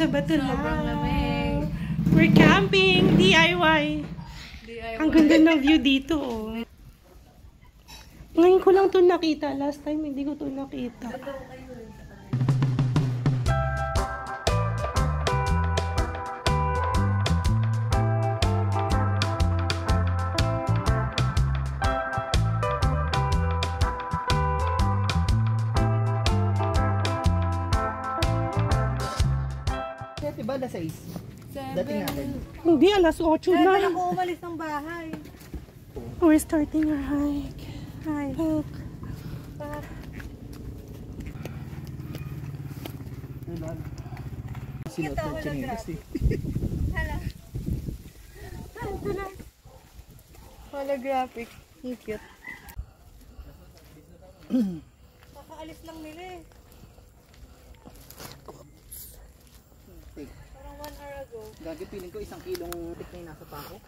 sa Batulao. Sobrang lamig. We're camping, DIY. Ang ganda ng view dito, oh. Ngayon ko lang ito nakita. Last time, hindi ko ito nakita. Diba alas 6? Dating natin. Hindi, alas 8 na. Kaya ako umalis ng bahay. We're starting our hike. Look. Sinuot na chinelas eh. Hala. Ito na. Holographic. Cute. Kakaalis lang nila eh. Parang 1 hour ago. Gagi, piling ko 1 kilong tik na yung nasa pako.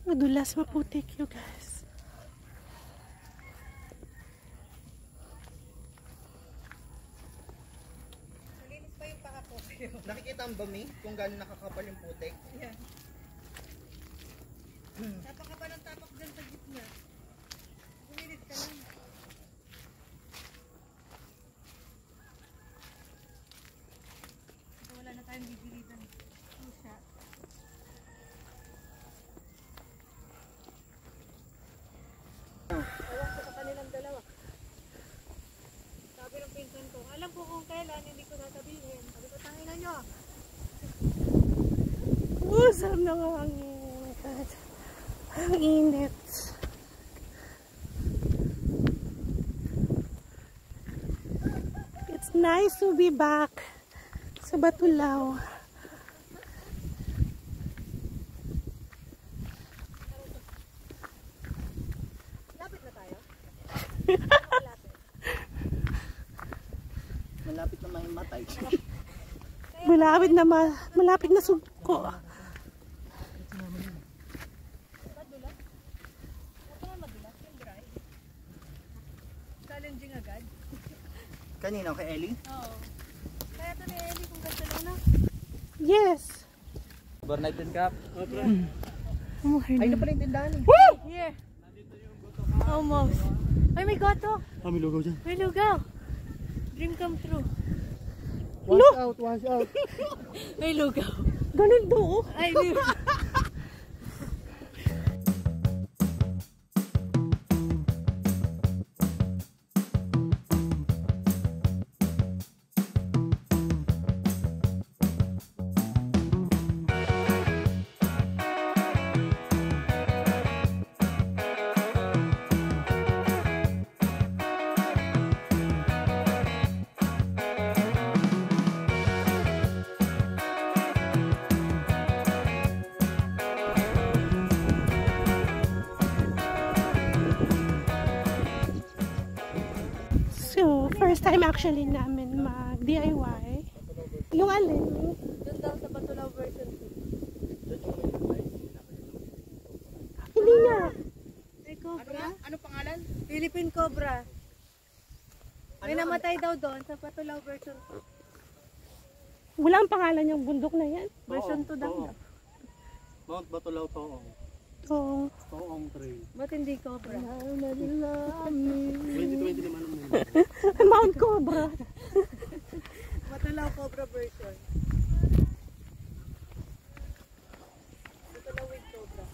Madulas, maputik you guys. Malinis pa yung paka ko. Nakikita ang bami kung gano'n nakakapal yung putik? Yeah. Tapak ka ba ng tapak dyan sa gitna? Bumilit ka lang. Wala na tayong bibilitan. Siya. Ewan ko sa kanilang dalawa. Sabi ng pinsan ko, alam ko kung kailan, hindi ko sasabihin. Sabi ko, tangina nyo. Sarap na nga ang init. Ang init. It's nice to be back sa Batulao. Lapit na tayo? Malapit na mahimatay. Malapit na sugko. Madulas? Huwag ka nga madulas, yung dry. Challenging agad? Kanina kay Ellie? Oo. Kaya ito ni Ellie kung Barcelona. Yes. Overnight din kap. Ay, na pala yung tindahan eh. Here. Almost. Ay, may gato. May lugaw dyan. May lugaw. Dream come true. Wash out, wash out. May lugaw. ganun do. Ay, may... So, first time actually namin mag-DIY. Yung alin? Doon daw sa Batulao version 2. Hindi niya. May cobra? Ano pangalan? Philippine Cobra. May namatay daw doon sa Batulao version 2. Walang pangalan yung bundok na yan. Version 2 daw. Mount Batulao Toong. So, Toong Trail. Ba't hindi Cobra? 2020 naman ang muna. Mount Cobra. Batulao Cobra version. Batulao with Cobra.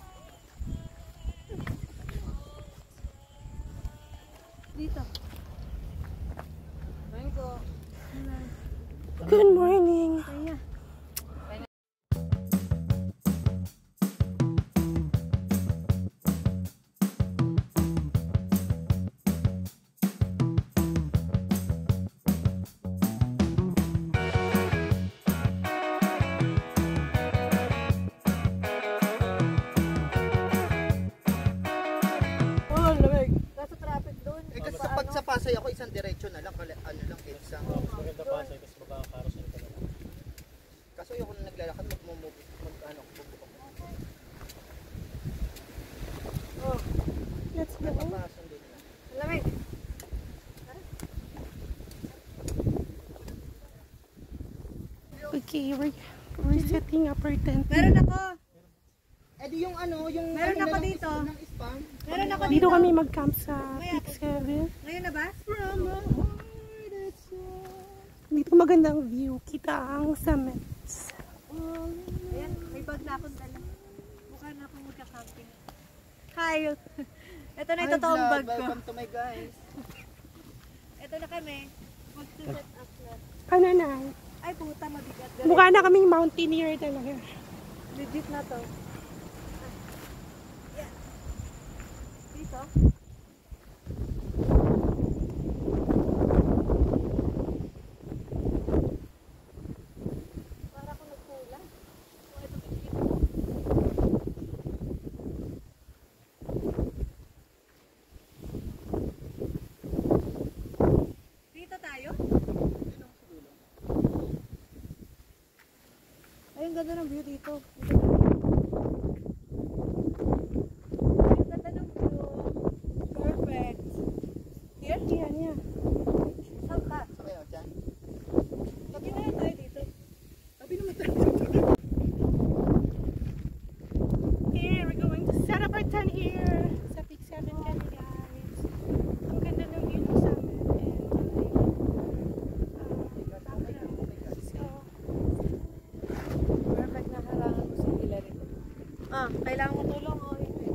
Dito. Thank you. Good morning. Kaya. Kaso traffic doon. Eh kasi pag sa Pasay ako isang diretso na lang, ano lang isang. Maganda pa sa kasi makakaroon ka na. Kaso yung na naglalakad ano bubukok. Oh, Let's go. Napapasan din na. lamig. Okay, we're setting up our tent. Meron ako. Eh di yung ano, yung... Meron ano ako na lang, dito. ng spam. Meron ako Dito kami mag-camp sa Peak 7. Ngayon na ba? Dito magandang view. Kita ang summits. Ayan, may bag na akong dala. Mukha na akong magka-camping. Hi! Ito na yung totoong bag ko. Welcome to my guys. Ito na kami. Mag-set up na. Ano na? Ay, puta, mabigat. Mukha na kaming mountaineer talaga. Legit na to. Yeah. Dito? Para ko nagpula. Oh, ito bigit. Dito tayo? Ay, ang ganda ng view dito. Ay, ang ganda ng view. Perfect. Here? Yan, yan. Saan ka? So kayo, dyan. Sabi na yan tayo dito. Sabi naman tayo. Okay, we're going to set up our tent here. Sa Peak 7 kami, guys. Ang ganda ng view ng summit. So, Perfect na harangan mo sa Hillary. Ah, kailangan mo tulong o hindi?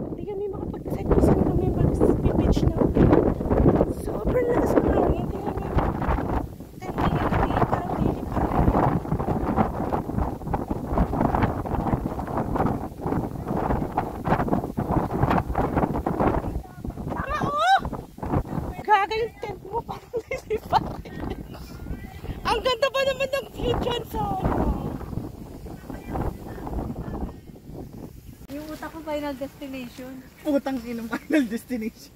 hindi kami makapag-set kung saan kami mag-pitch ng sobrang lakas ng hangin. Kaya nga, tent na yun, parang lilipad. Tama, oh! Gagal yung tent mo, parang lilipad. Ang ganda pa naman ng view dyan sa ano. Yung utak ko final destination. Putang inang final destination.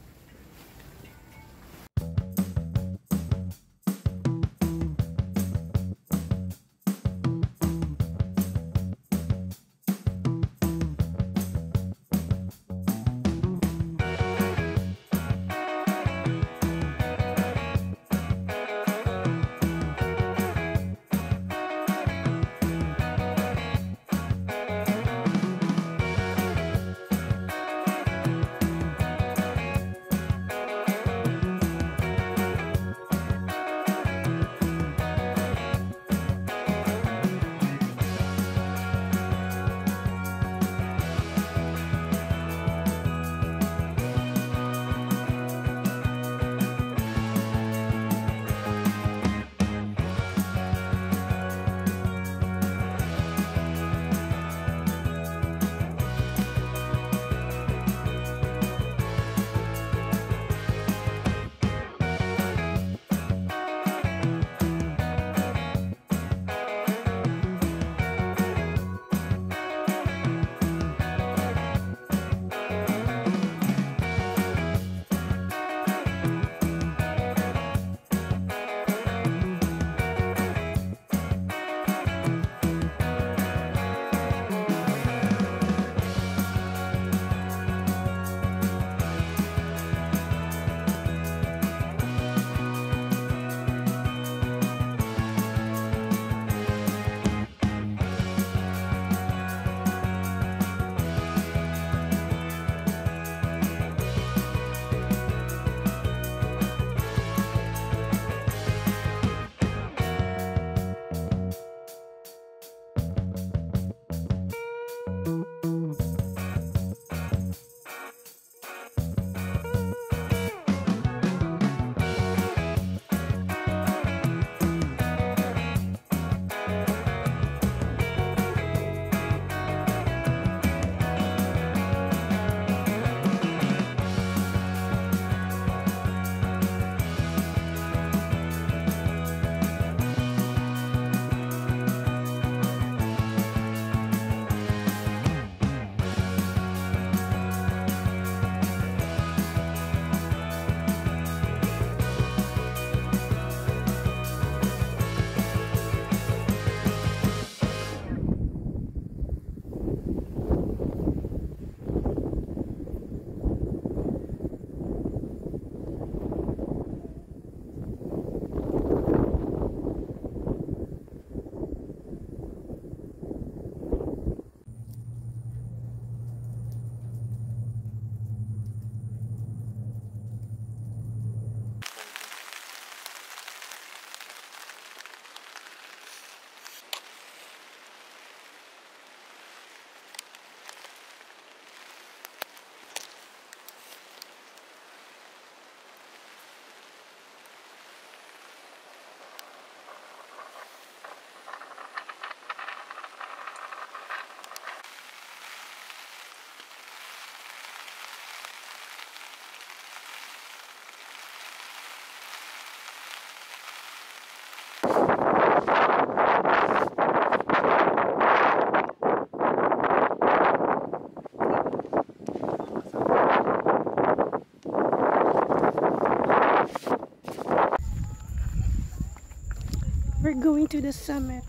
We're going to the summit.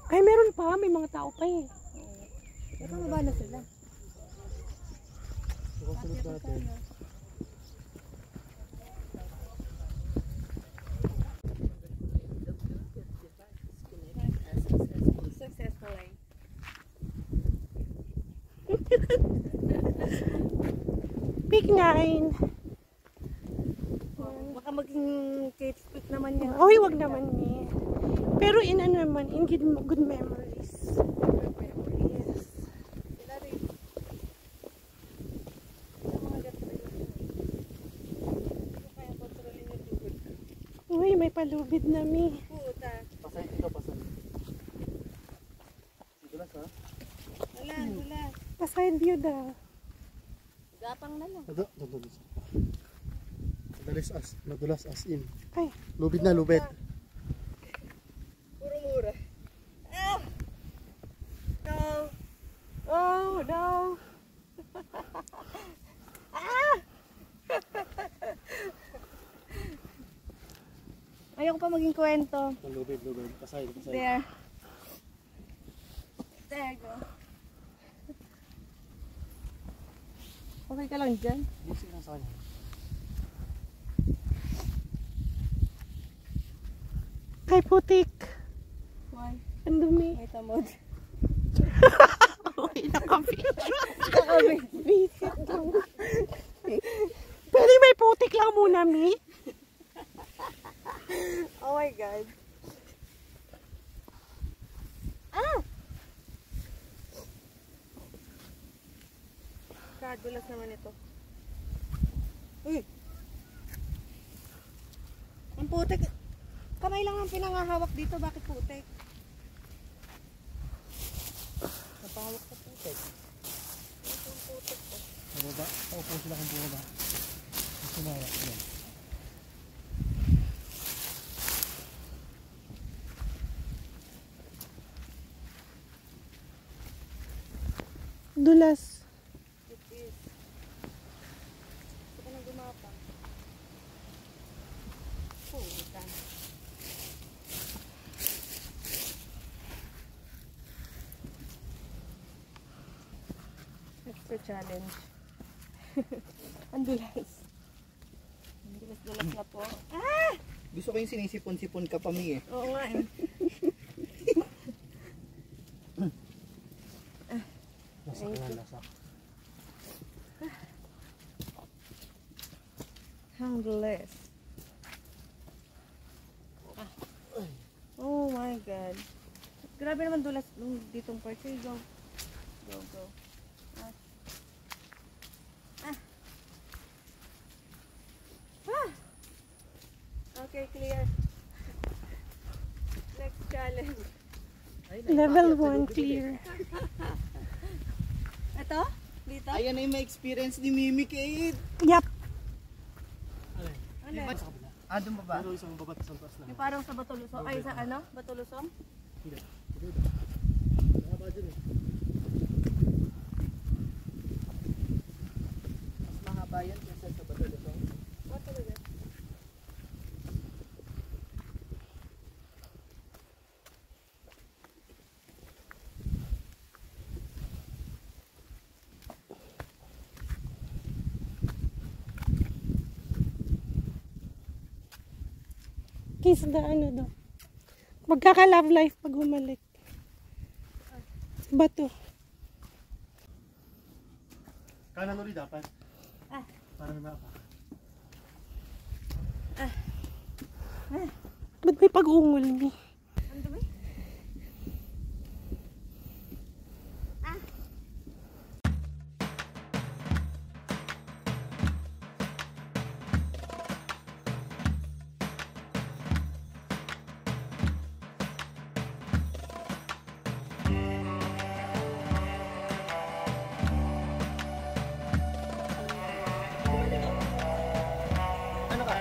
Ay, meron pa. May mga tao pa eh. Ito mababa na sila. Susunod natin. Successful eh. Peak 9. Baka maging Kate Speak naman yan. Oy, wag naman eh. Pero in ano naman, in good memories. Yes. Sila rin. Sa mga gato yun. Hindi ko kaya kontrolin yung tubig. Uy, may palubid na mi. Puta. Pasay dito, pasay. Dulas ha? Wala, wala. Pa-side view daw. Gapang na lang. Nadulas. Nadulas as in. Ay, Lubid na, lubid. Puro mura. Ah! No. Oh, no. Ah! Ayoko pa maging kwento. Lubid, lubid. Pasay, pasay. There. There you go. Okay ka lang dyan? Busy na sa kanya. kay putik. Why? Ang dumi. May tamod. Uy, naka-video. Kakabi. Visit lang. Pwede may putik lang muna, mi. Oh my God. Ah! Kadulas naman ito. Uy! Ang putik. Kamay lang ang pinangahawak dito. Bakit putik? Napahawak sa putek. Ang putik ko. Bumaba. Paupo sila kung bumaba. Sumawak sila. Dulas. It is. Ito ka nang gumapang. Puta. Extra challenge. Ang dulas. Ang dulas-dulas na po. Ah! Gusto ko yung sinisipon-sipon ka pa, Mi eh. Oo nga eh. Nasa kanya, nasa. Ang dulas. Oh my God. Grabe naman dulas nung ditong part. Sige, go. Go, go. Ah. Ah. Ah. Okay, clear. Next challenge. Level 1 clear. Ito? Dito? Ayan na yung may experience ni Mimi Kate. Yep. Alay. Ano? Sa kabila. Ah, doon ba ba? Pero isang babat sa taas na. Yung parang sa Batulusong. Ay, sa ano? Batulusong? Hindi. Hindi. Mahaba dyan eh. Mas mahaba yan kaysa sa Batulusong. Oh, talaga. Kiss the ano daw. Magkaka-love life pag humalik. Bato. Kanan ulit dapat. Ah. Para na mapa. Ba't may pag-ungol ni? Ang dumi? Ano ka?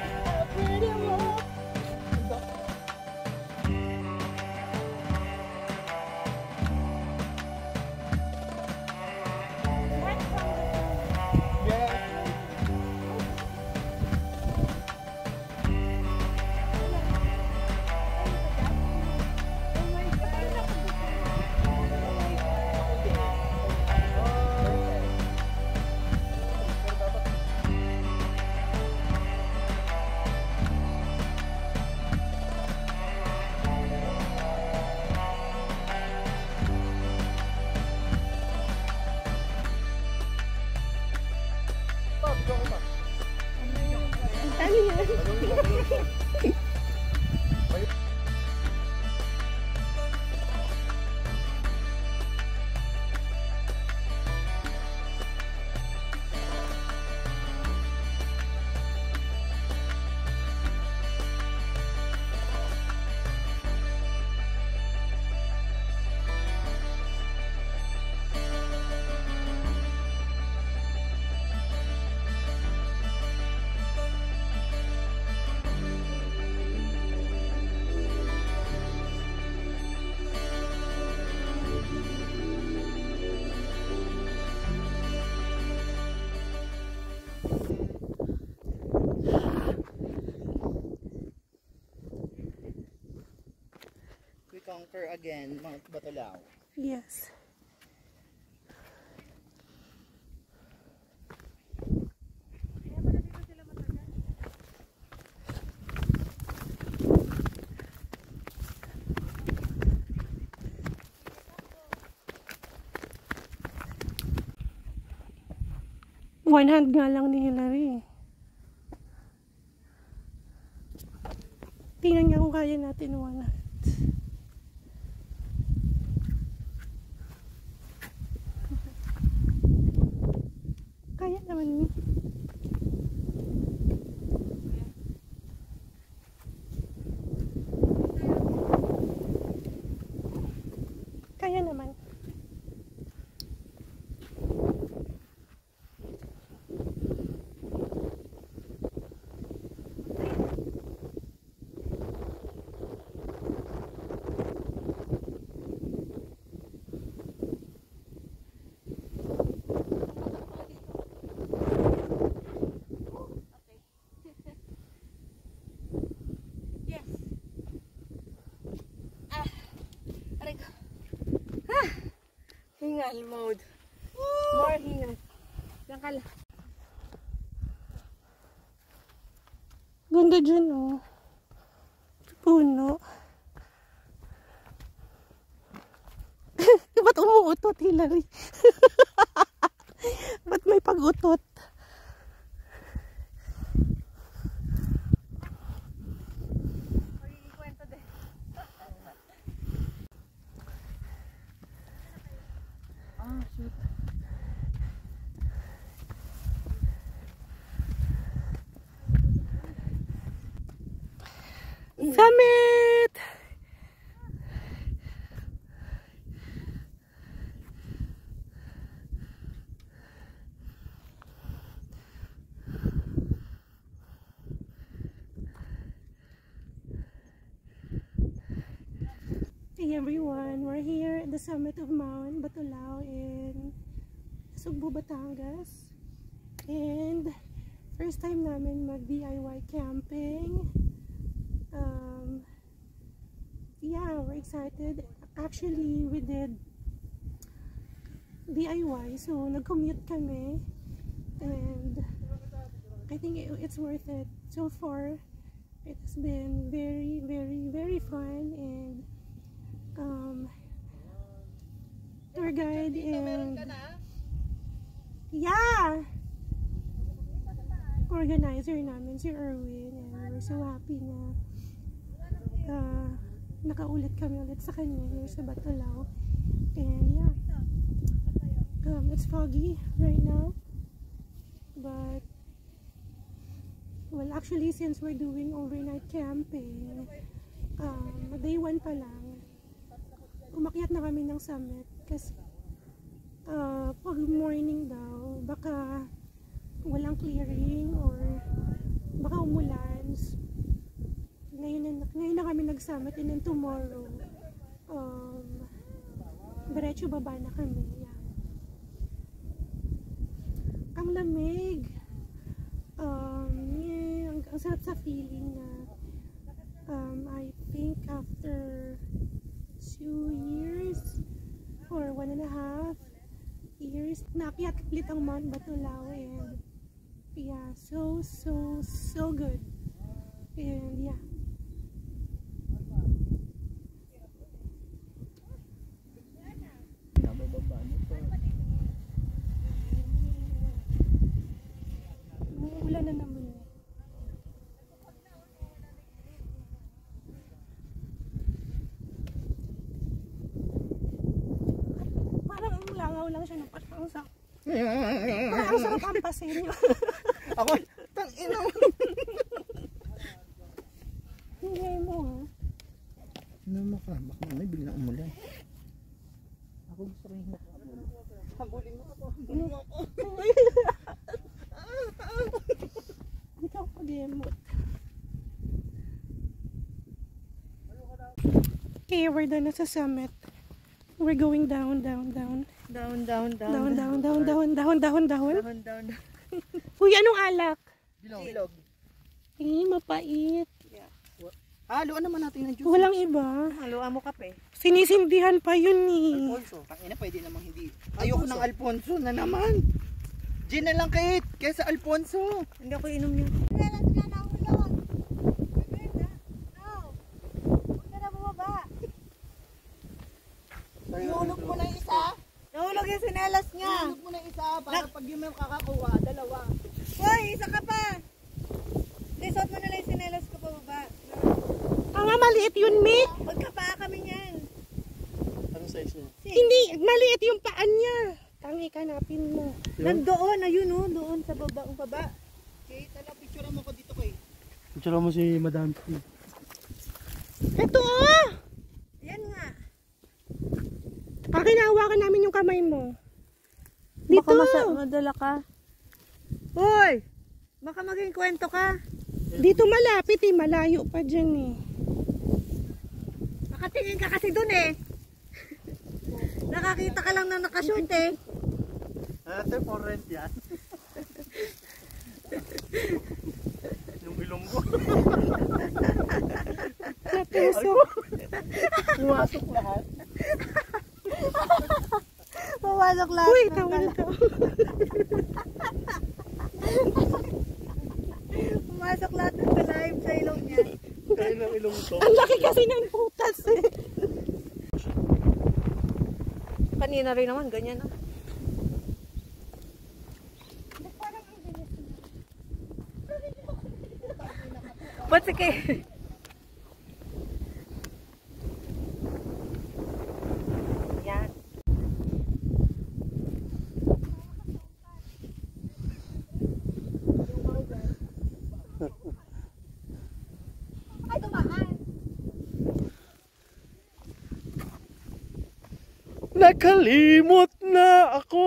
We conquer again, Mount Batulao. Yes. One hand nga lang ni Hillary. Tingnan niya kung kaya natin one hand. Kaya naman. Kaya naman. Hingal mode. More hingal. Diyan ka lang. Ganda dyan, oh. Puno. Ba't umuutot, Hillary? Ba't may pag-utot? Ikwento din. Ah, shoot. Summit! Hey everyone, we're here at the summit of Mount Batulao in Sugbo, Batangas. And first time namin mag-DIY camping. Yeah, we're excited. Actually, we did DIY, so nag-commute kami. And I think it's worth it. So far, it has been very, very, very fun. And tour guide and yeah, organizer namin si Erwin, and we're so happy na nakaulit kami ulit sa kanya here sa Batulao. And yeah, it's foggy right now, but well, actually since we're doing overnight camping, day 1 pa lang umakyat na kami ng summit kasi pag morning daw baka walang clearing or baka umulan. Ngayon na kami nag-summit, and then tomorrow diretso baba na kami. Yeah. Ang lamig, yeah, ang sarap sa feeling na I think after 2 years or 1.5 years naakyat ulit ang Mount Batulao, and yeah, so good. And yeah, uulan na naman. Parang ang sarap ampasin nyo. Ako, tangina mo. Hindi mo ha. Ano ka? Baka may biglang umulan. Ako gusto rin na. Habulin mo ako. Habulin mo ako. Ikaw pag-emot. Okay, we're done na sa summit. We're going down, down, down. Down, down, down. Down, down, down, down, down, down, down. Down, down. Uy, anong alak? Bilog. Eh, mapait. Haluan naman natin ng juice. Walang iba. Haluan mo kape. Sinisindihan pa yun eh. Alfonso. Tangina, pwede namang hindi. Ayoko ng Alfonso na naman. Gin na lang kahit kaysa Alfonso. Hindi ako inom yung... Nahulog mo na isa. Nahulog yung sinelas niya. Nahulog mo na isa para pag yung may kakakuha, dalawa. Hoy, isa ka pa. Hindi, suot mo na lang yung sinelas ko pa baba. Nga maliit yun, Mick. Magkapaa kami niyan. Anong size niya? Hindi, maliit yung paan niya. Tangi, kanapin mo. Nandoon, ayun oh, doon sa baba, ang baba. Okay, tala, picture mo ko dito kay. Picture mo si Madam P. Ito ah! Yan nga. Pakinahawakan namin yung kamay mo. Dito. Baka madala ka. Hoy! Baka maging kwento ka. Dito malapit eh, malayo pa dyan eh. Nakatingin ka kasi doon eh. Nakakita ka lang na nakashoot eh. Ate, for rent yan. Yung ilong ko. Natusok. Pumasok lahat. Pumasok lahat. Uy, tawal ka. Pumasok lahat ng live sa ilong niya. Kaya ng ilong to. Ang laki kasi ng putas eh. Kanina rin naman, ganyan ah. Ba't sige? Yan. Ay, dumaan. Nakalimot na ako.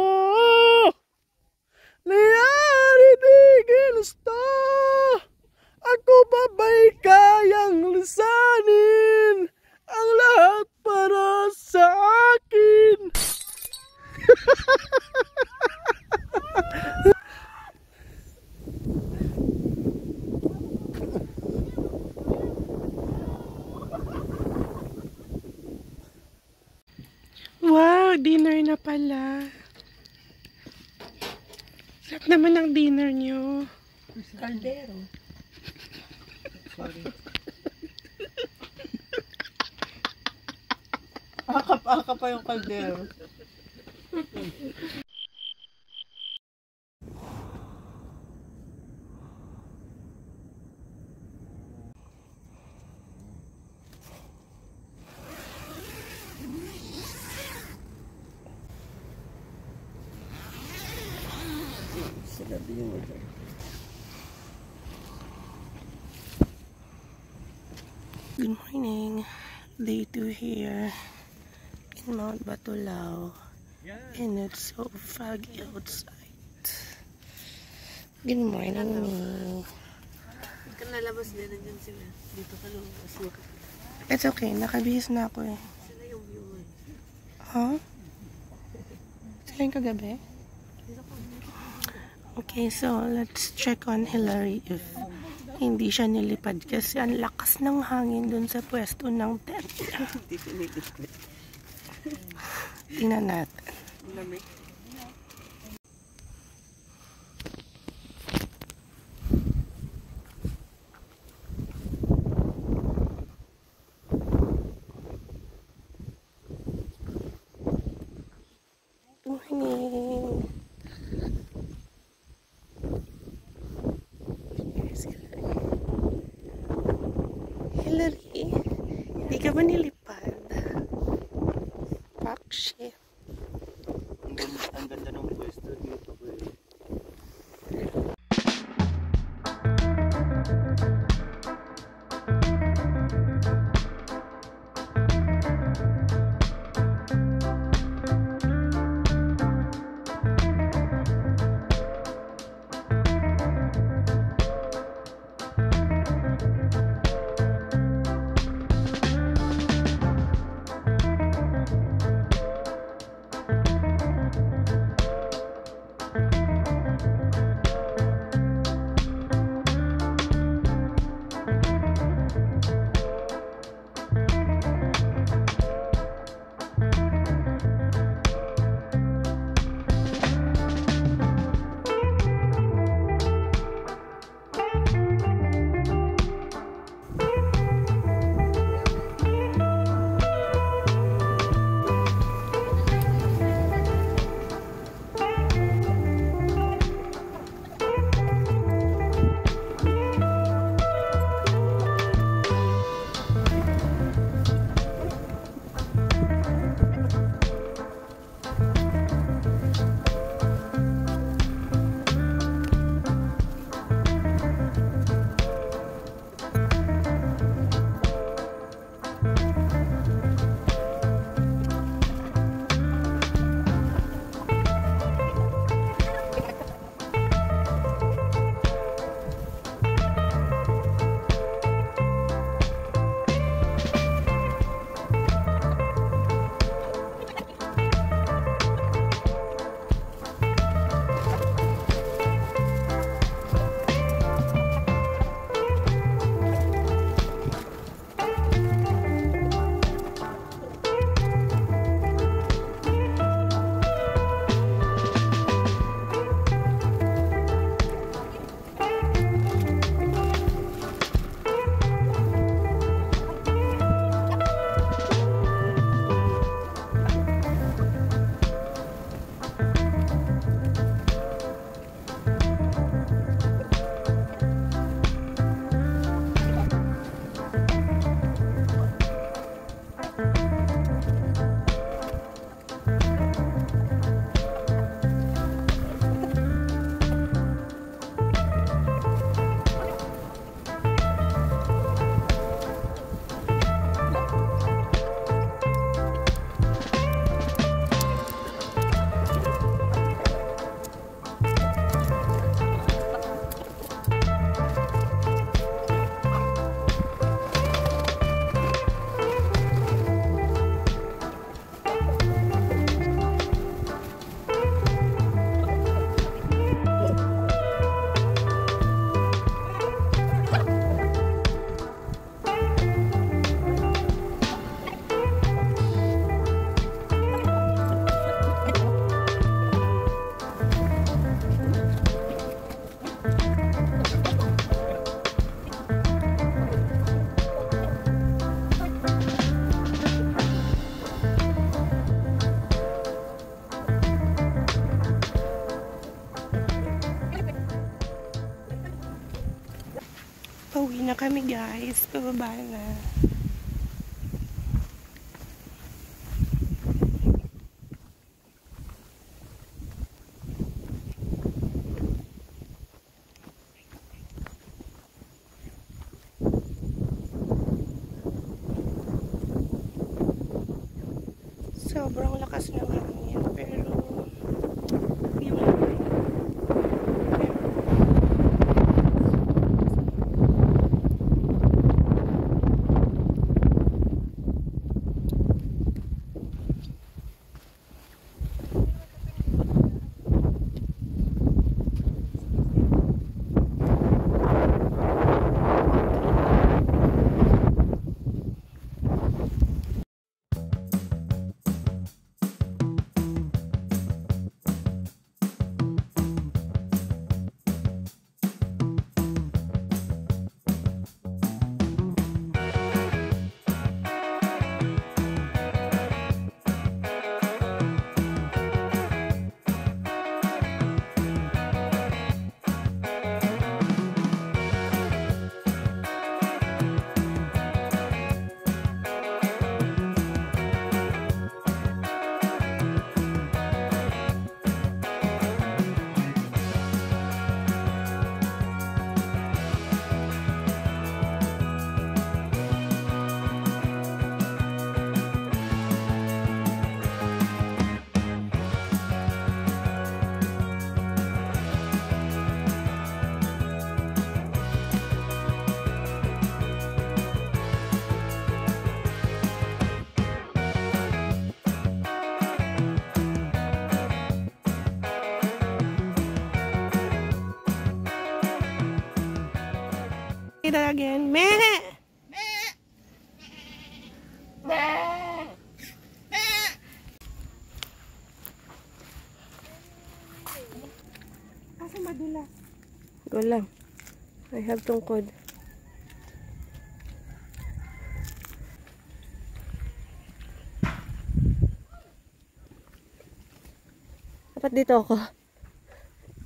Layari di ginusto. Ako ba ba'y kayang lisanin ang lahat para sa akin? Wow, dinner na pala. Sarap naman ang dinner nyo. Kaldero. Akap-akap pa yung kaldero. Good morning. Day 2 here in Mount Batulao. And it's so foggy outside. Good morning. Huwag ka nalabas din, nandiyan sila. Dito ka lumabas. It's okay. Nakabihis na ako eh. Sila yung view eh. Huh? Sila yung kagabi? Okay, so let's check on Hillary if hindi siya nilipad kasi ang lakas ng hangin dun sa pwesto ng tent. Tingnan natin. Morning. Here's Hillary. Hillary, di ka ba nilipad? Pakshi. Ang ganda na kami guys. Pababa na. Sobrang lakas ng hangin, pero yung that again. Meh! Asa madula? Walang. I have tungkod. Dapat dito ako.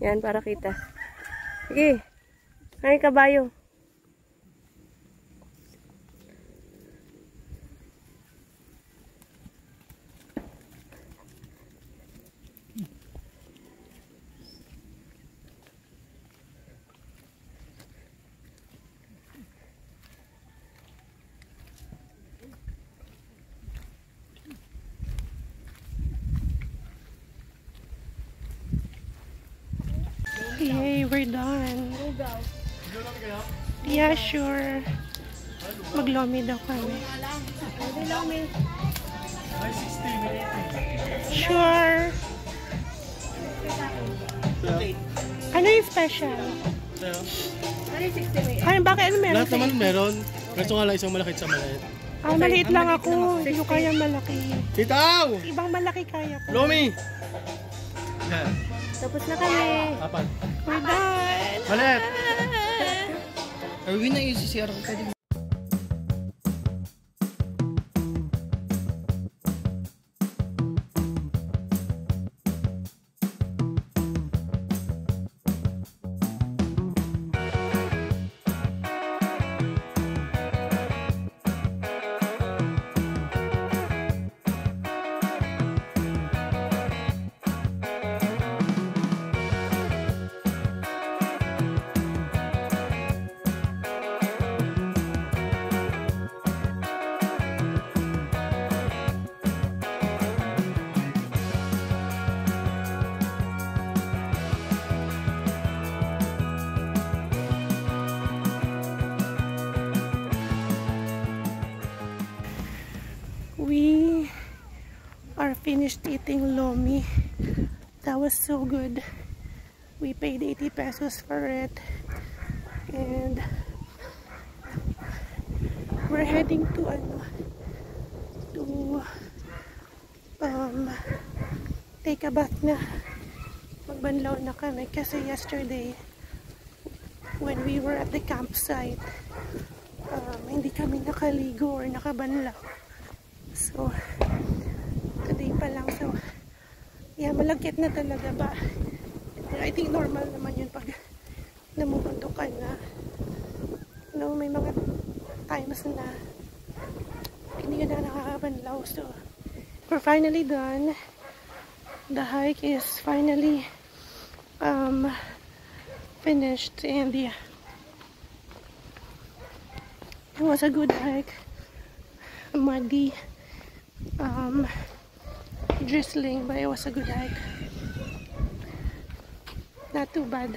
Yan, para kita. Sige. Ay, kabayo. Yay, we're done. Yeah, sure. Maglomi daw kami. Sure. Ano yung special? Ay, bakit ano meron? Lahat naman meron. Gusto nga lang isang malaki sa maliit. Ah, maliit lang ako. Hindi ko kaya malaki. Titaw! Ibang malaki kaya ko. Lomi! Yan. Tapos na kami. Apat. We're done. Maliit! Arwin na yung CCR ko pwede. We are finished eating lomi. That was so good. We paid 80 pesos for it. And we're heading to take a bath na. Magbanlaw na kami kasi yesterday when we were at the campsite, hindi kami nakaligo or nakabanlaw. So, today pa lang. So, yeah, malagkit na talaga ba? I think normal naman yun pag namumundok ka na. No, may mga times na hindi ka na nakakabanlaw. So, we're finally done. The hike is finally finished, and yeah, it was a good hike. Muddy, drizzling, but it was a good hike. Not too bad.